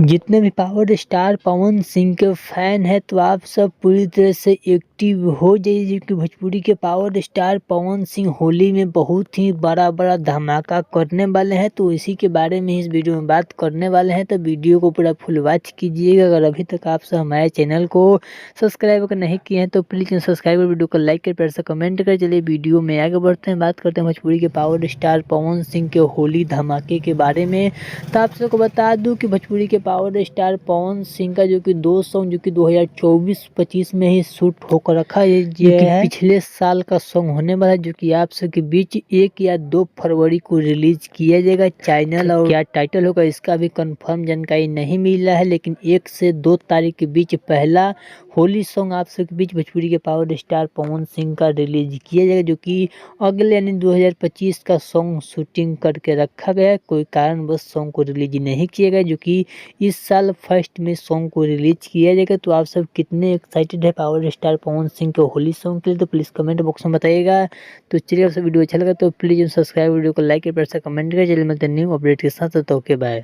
जितने भी power star Pawan Singh के फैन हैं तो आप सब पूरी तरह से एक्टिव हो जाइए क्योंकि भोजपुरी के पावर स्टार पवन सिंह होली में बहुत ही बड़ा धमाका करने वाले हैं। तो इसी के बारे में इस वीडियो में बात करने वाले हैं, तो वीडियो को पूरा फुल वॉच कीजिएगा। अगर अभी तक आप सब हमारे चैनल को सब्सक्राइब अगर नहीं किए हैं तो प्लीज़ सब्सक्राइब, वीडियो को लाइक कर, प्यार से कमेंट कर। चलिए वीडियो में आगे बढ़ते हैं, बात करते हैं भोजपुरी के पावर स्टार पवन सिंह के होली धमाके के बारे में। तो आप सबको बता दूं कि भोजपुरी के पावर स्टार पवन सिंह का जो कि 2 सॉन्ग जो कि 2024-25 में ही शूट होकर रखा है, जो कि पिछले साल का सॉन्ग होने वाला है, जो कि आप सबके बीच 1 या 2 फरवरी को रिलीज किया जाएगा। चैनल और क्या टाइटल होगा इसका भी कंफर्म जानकारी नहीं मिला है, लेकिन 1 से 2 तारीख के बीच पहला होली सॉन्ग आप सबके बीच भोजपुरी के पावर स्टार पवन सिंह का रिलीज किया जाएगा, जो कि अगले यानी 2025 का सॉन्ग शूटिंग करके रखा गया है। कोई कारणवश सॉन्ग को रिलीज नहीं किया गया, जो कि इस साल फर्स्ट में सॉन्ग को रिलीज किया जाएगा। तो आप सब कितने एक्साइटेड है पावर स्टार पवन सिंह के होली सॉन्ग के लिए, तो प्लीज़ कमेंट बॉक्स में बताइएगा। तो चलिए आप सब वीडियो अच्छा लगा तो प्लीज़ सब्सक्राइब, वीडियो को लाइक कर, कमेंट करें। चलिए मिलते हैं न्यू अपडेट के साथ। तो ओके बाय।